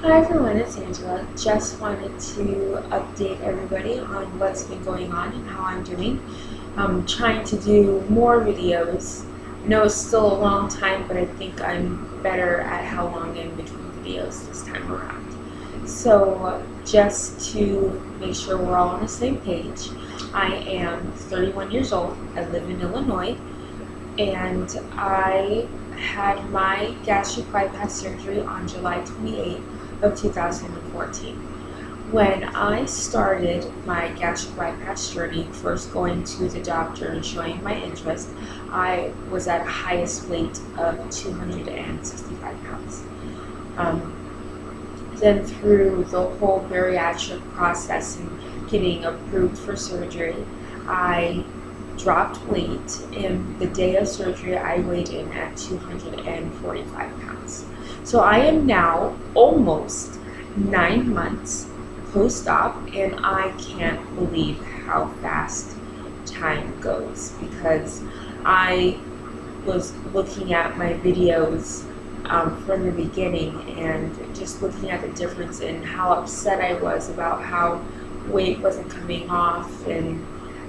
Hi everyone, it's Angela. Just wanted to update everybody on what's been going on and how I'm doing. I'm trying to do more videos. I know it's still a long time, but I think I'm better at how long I'm between videos this time around. So just to make sure we're all on the same page, I am 31 years old. I live in Illinois, and I had my gastric bypass surgery on July 28th of 2014. When I started my gastric bypass journey, first going to the doctor and showing my interest, I was at a highest weight of 265 pounds. Then through the whole bariatric process and getting approved for surgery, I dropped weight, and the day of surgery I weighed in at 245 pounds. So I am now almost 9 months post-op, and I can't believe how fast time goes, because I was looking at my videos from the beginning and just looking at the difference in how upset I was about how weight wasn't coming off and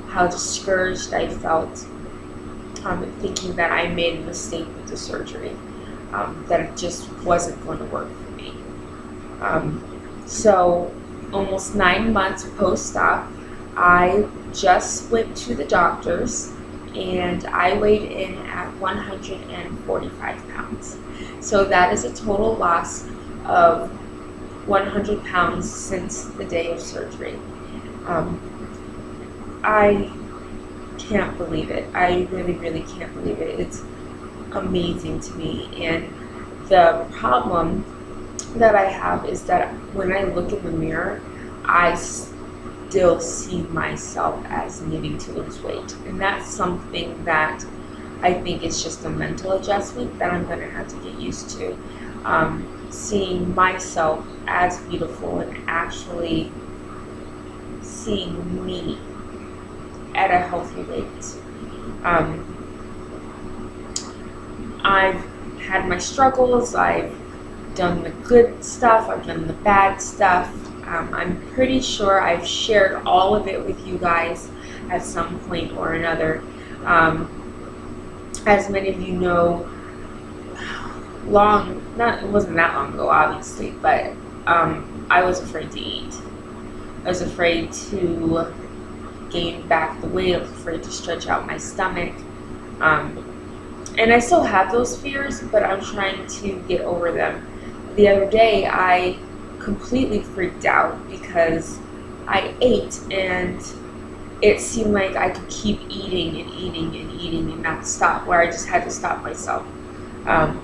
how discouraged I felt, thinking that I made a mistake with the surgery, that it just wasn't going to work for me. So almost 9 months post-op, I just went to the doctors and I weighed in at 145 pounds. So that is a total loss of 100 pounds since the day of surgery. I can't believe it. I really can't believe it. It's amazing to me. And the problem that I have is that when I look in the mirror, I still see myself as needing to lose weight. And that's something that I think is just a mental adjustment that I'm going to have to get used to. Seeing myself as beautiful and actually seeing me at a healthy weight. I've had my struggles. I've done the good stuff. I've done the bad stuff. I'm pretty sure I've shared all of it with you guys at some point or another. As many of you know, it wasn't that long ago, obviously, but I was afraid to eat. I was afraid to gain back the weight. I was afraid to stretch out my stomach. And I still have those fears, but I'm trying to get over them. The other day, I completely freaked out because I ate and it seemed like I could keep eating and eating and eating and not stop, where I just had to stop myself. And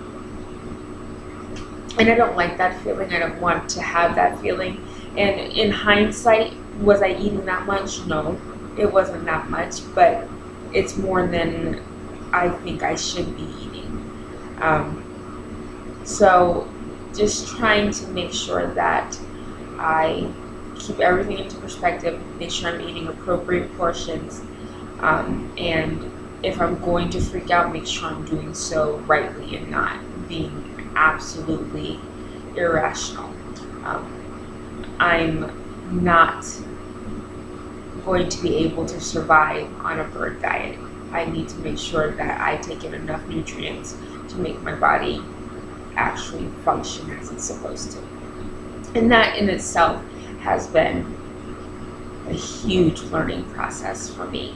I don't like that feeling. I don't want to have that feeling. And in hindsight, was I eating that much? No, it wasn't that much, but it's more than I think I should be eating. So just trying to make sure that I keep everything into perspective, make sure I'm eating appropriate portions, and if I'm going to freak out, make sure I'm doing so rightly and not being absolutely irrational. I'm not going to be able to survive on a bird diet. I need to make sure that I take in enough nutrients to make my body actually function as it's supposed to. And that in itself has been a huge learning process for me.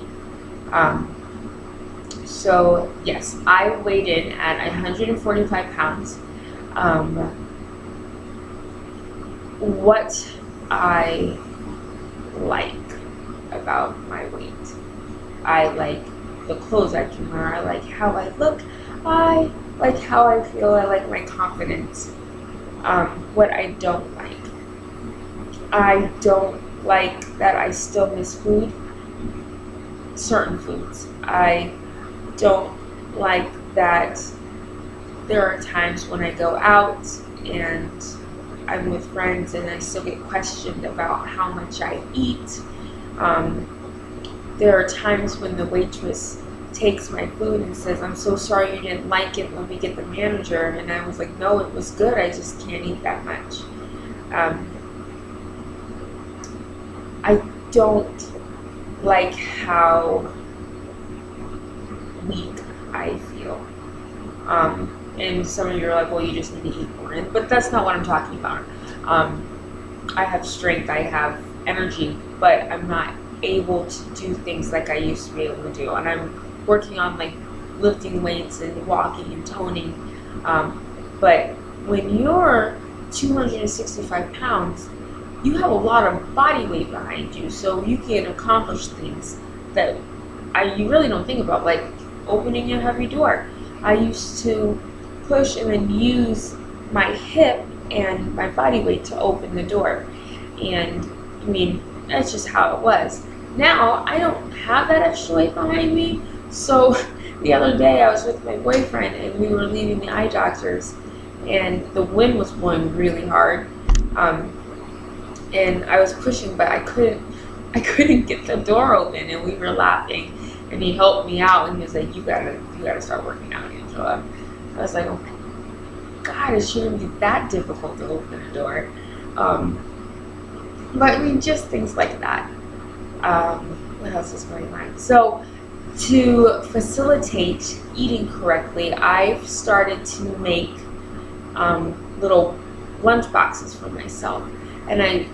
So yes, I weighed in at 145 pounds. What I like about my weight, I like the clothes I can wear, I like how I look, I like how I feel, I like my confidence. What I don't like that I still miss food, certain foods. I don't like that there are times when I go out and I'm with friends and I still get questioned about how much I eat. There are times when the waitress takes my food and says, "I'm so sorry you didn't like it, let me get the manager." And I was like, "No, it was good, I just can't eat that much." Um, I don't like how weak I feel. And some of you are like, well, you just need to eat more. But that's not what I'm talking about. I have strength, I have energy, but I'm not able to do things like I used to be able to do. And I'm working on like lifting weights and walking and toning. But when you're 265 pounds, you have a lot of body weight behind you, so you can accomplish things that you really don't think about, like opening a heavy door. I used to push and then use my hip and my body weight to open the door. And I mean, that's just how it was. Now, I don't have that extra weight behind me. So the other day I was with my boyfriend and we were leaving the eye doctors and the wind was blowing really hard. And I was pushing, but I couldn't get the door open, and we were laughing and he helped me out and he was like, you gotta start working out, Angela. I was like, oh my God, it shouldn't be that difficult to open a door. But I mean, just things like that. What else is going on? So to facilitate eating correctly, I've started to make little lunch boxes for myself. And I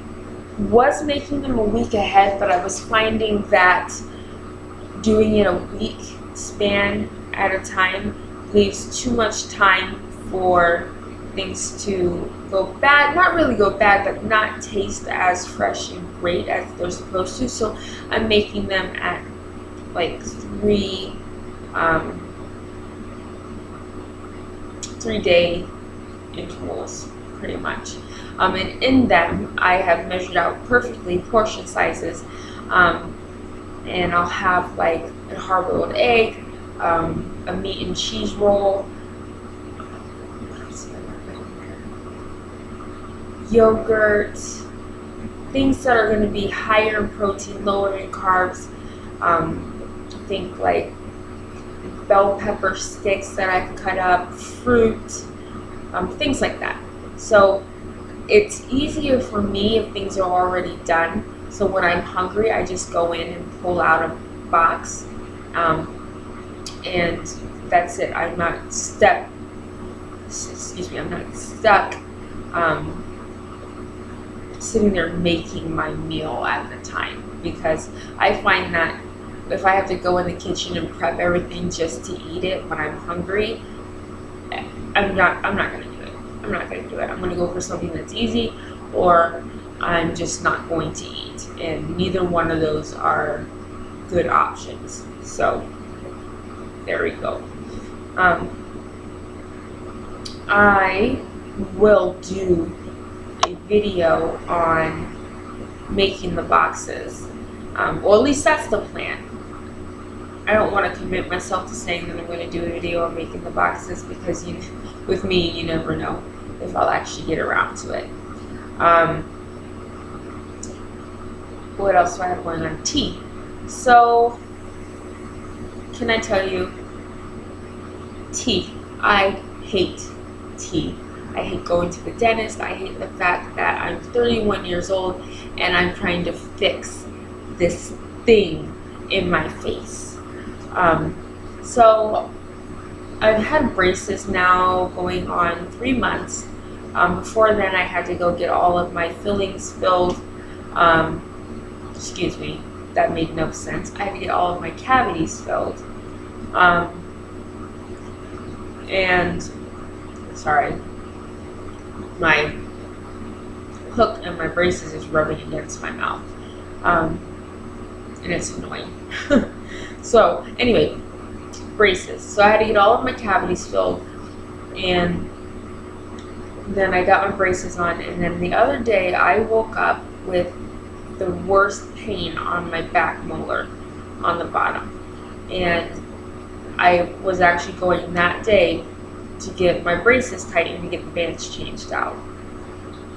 was making them a week ahead, but I was finding that doing it a week span at a time leaves too much time for things to go bad. Not really go bad, but not taste as fresh and great as they're supposed to. So I'm making them at like 3 day intervals, pretty much. And in them, I have measured out perfectly portion sizes. And I'll have like a hard-boiled egg, a meat and cheese roll, yogurt, things that are going to be higher in protein, lower in carbs. Think like bell pepper sticks that I can cut up, fruit, things like that. So it's easier for me if things are already done. So when I'm hungry, I just go in and pull out a box, and that's it. I'm not stuck. I'm not stuck sitting there making my meal at the time, because I find that if I have to go in the kitchen and prep everything just to eat it when I'm hungry, I'm not going to do it. I'm not going to do it. I'm going to go for something that's easy, or I'm just not going to eat. And neither one of those are good options. So there we go. I will do a video on making the boxes, or at least that's the plan. I don't want to commit myself to saying that I'm going to do a video on making the boxes, because with me, you never know if I'll actually get around to it. What else do I have going on? Tea. So, can I tell you, tea. I hate tea. I hate going to the dentist. I hate the fact that I'm 31 years old and I'm trying to fix this thing in my face. So I've had braces now going on 3 months. Before then, I had to go get all of my fillings filled. Excuse me, that made no sense. I had to get all of my cavities filled. And, sorry, my hook and my braces is rubbing against my mouth. And it's annoying. So, anyway, braces. So I had to get all of my cavities filled, and then I got my braces on, and then the other day I woke up with the worst pain on my back molar on the bottom. And I was actually going that day to get my braces tightened to get the bands changed out.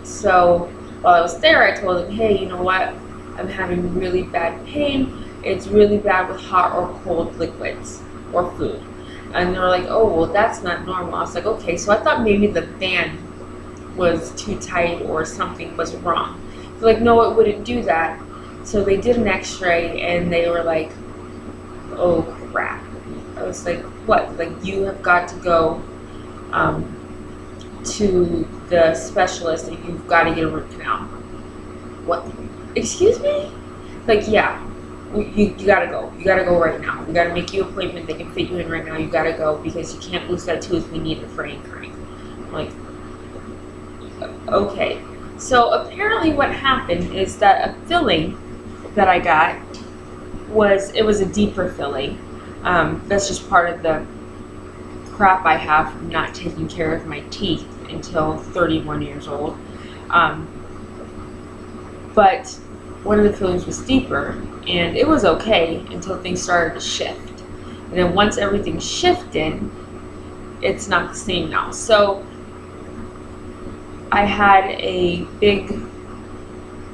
So while I was there, I told him, hey, you know what? I'm having really bad pain. It's really bad with hot or cold liquids or food. And they were like, oh, well, that's not normal. I was like, okay. So I thought maybe the band was too tight or something was wrong. They're like, no, it wouldn't do that. So they did an x-ray and they were like, oh crap. I was like, what? Like, you have got to go to the specialist and you've got to get a root canal. What? Excuse me? Like, yeah, you gotta go. You gotta go right now. We gotta make you an appointment. They can fit you in right now. You gotta go because you can't lose that tooth. We need it for anchoring. I'm like, okay. So apparently what happened is that a filling that I got was a deeper filling. That's just part of the crap I have from not taking care of my teeth until 31 years old. But one of the fillings was deeper, and it was okay until things started to shift. And then once everything shifted, it's not the same now. So I had a big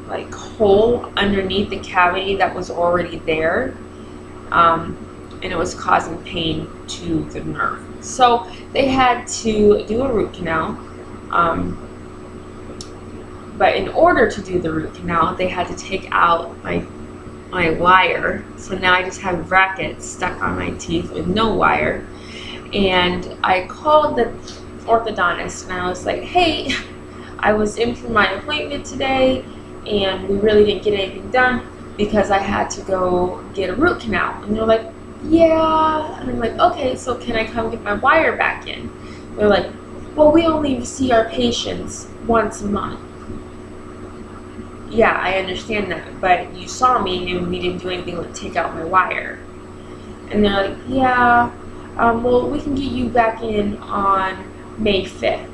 like hole underneath the cavity that was already there, and it was causing pain to the nerve. So they had to do a root canal. But in order to do the root canal, they had to take out my wire. So now I just have brackets stuck on my teeth with no wire. And I called the orthodontist and I was like, hey, I was in for my appointment today and we really didn't get anything done because I had to go get a root canal. And they're like, yeah. And I'm like, okay, so can I come get my wire back in? They're like, well, we only see our patients once a month. Yeah, I understand that, but you saw me and we didn't do anything but take out my wire. And they're like, yeah, well, we can get you back in on May 5th.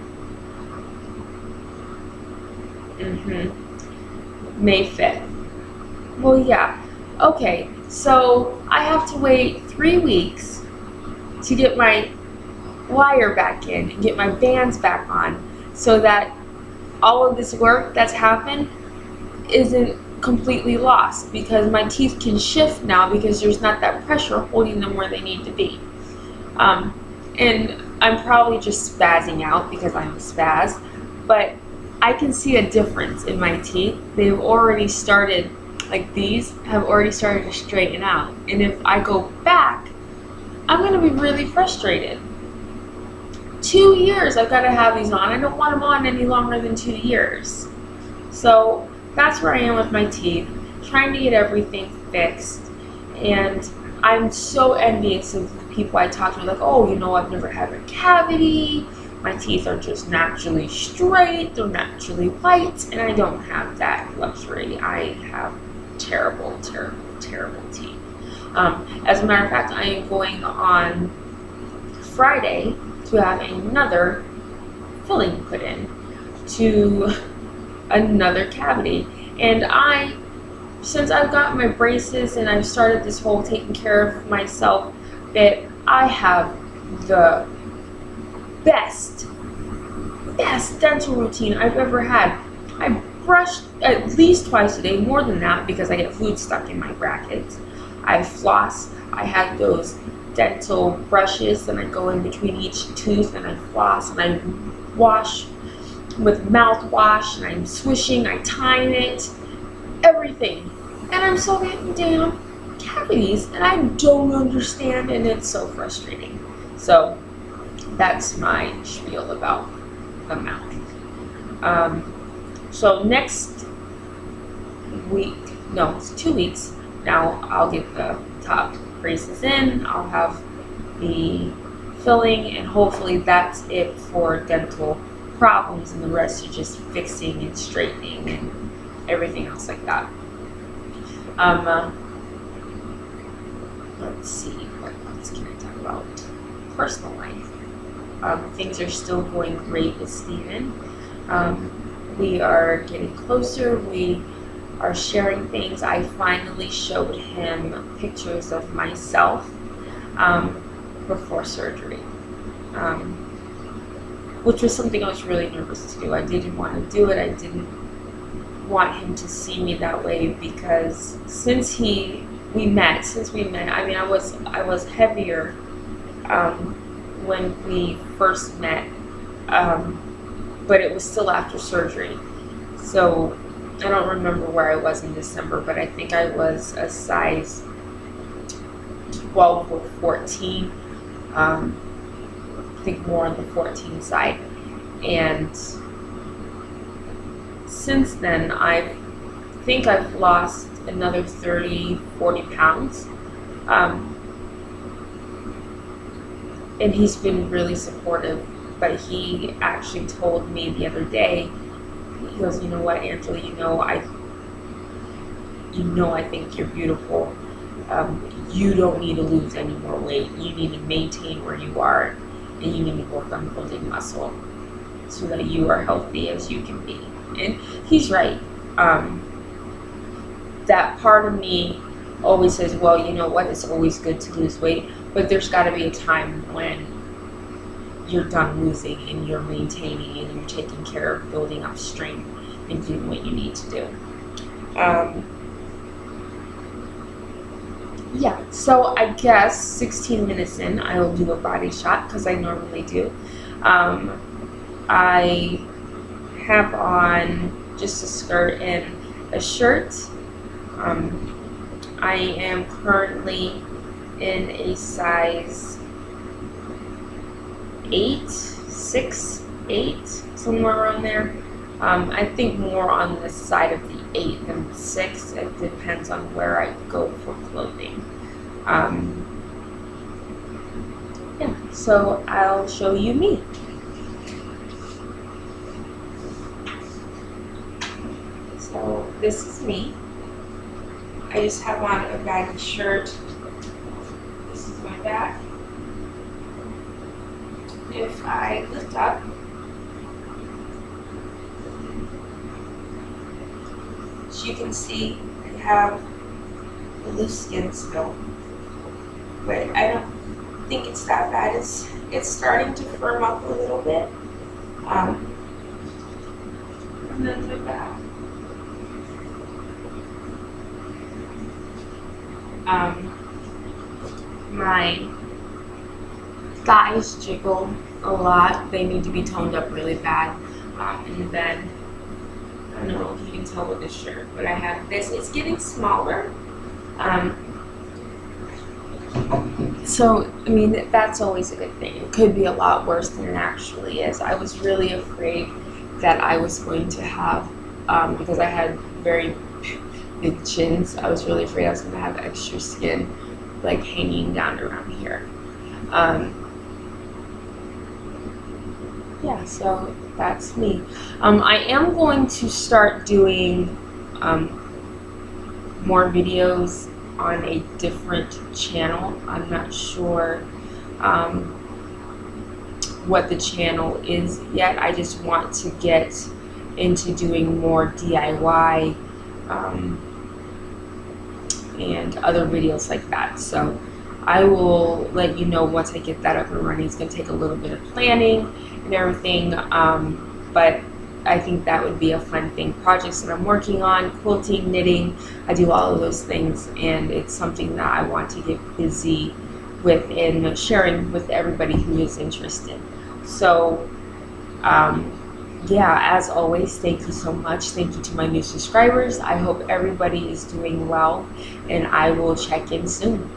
May 5th. Well, yeah. Okay, so I have to wait 3 weeks to get my wire back in and get my bands back on so that all of this work that's happened isn't completely lost, because my teeth can shift now because there's not that pressure holding them where they need to be. And I'm probably just spazzing out because I'm a spaz, but I can see a difference in my teeth. They've already started, like these have already started to straighten out. And if I go back, I'm going to be really frustrated. 2 years I've got to have these on. I don't want them on any longer than 2 years. So that's where I am with my teeth, trying to get everything fixed. And I'm so envious of the people I talk to, like, oh, you know, I've never had a cavity. My teeth are just naturally straight. They're naturally white. And I don't have that luxury. I have terrible, terrible, terrible teeth. As a matter of fact, I am going on Friday to have another filling put in to another cavity. And since I've got my braces and I've started this whole taking care of myself bit, I have the best dental routine I've ever had. I brush at least twice a day, more than that because I get food stuck in my brackets. I floss. I have those dental brushes and I go in between each tooth and I floss and I wash with mouthwash and I'm swishing, I time it, everything. And I'm still getting damn cavities and I don't understand, and it's so frustrating. So that's my spiel about the mouth. So next week, no, it's 2 weeks, now I'll get the top braces in, I'll have the filling, and hopefully that's it for dental problems, and the rest are just fixing and straightening and everything else like that. Let's see, what else can I talk about? Personal life. Things are still going great with Steven. We are getting closer. We are sharing things. I finally showed him pictures of myself before surgery, which was something I was really nervous to do. I didn't want to do it. I didn't want him to see me that way because since we met, I mean, I was heavier when we first met, but it was still after surgery. So I don't remember where I was in December, but I think I was a size 12 or 14. I think more on the 14 side. And since then, I think I've lost another 30, 40 pounds. And he's been really supportive, but he actually told me the other day, he goes, you know what, Angela, I think you're beautiful. You don't need to lose any more weight. You need to maintain where you are, and you need to work on building muscle so that you are healthy as you can be. And he's right. That part of me always says, well, you know what, it's always good to lose weight, but there's got to be a time when you're done losing and you're maintaining and you're taking care of building up strength and doing what you need to do. Yeah, so I guess 16 minutes in, I will do a body shot because I normally do. I have on just a skirt and a shirt. I am currently in a size 8, 6, 8, somewhere around there. I think more on the side of the 8 than 6. It depends on where I go for clothing. Yeah, so I'll show you me. So this is me. I just have on a baggy shirt. This is my back. If I lift up, as you can see, I have a loose skin still, but I don't think it's that bad. It's starting to firm up a little bit. And then the back. My thighs jiggle a lot. They need to be toned up really bad. And then, I don't know if you can tell with this shirt, but I have this. It's getting smaller. So, I mean, that's always a good thing. It could be a lot worse than it actually is. I was really afraid that I was going to have, because I had very big chins, I was really afraid I was going to have extra skin like hanging down around here. Yeah, so that's me. I am going to start doing more videos on a different channel. I'm not sure what the channel is yet. I just want to get into doing more DIY and other videos like that. So I will let you know once I get that up and running. It's going to take a little bit of planning and everything, but I think that would be a fun thing. Projects that I'm working on, quilting, knitting, I do all of those things, and it's something that I want to get busy with and sharing with everybody who is interested. So yeah, as always, thank you so much. Thank you to my new subscribers. I hope everybody is doing well, and I will check in soon.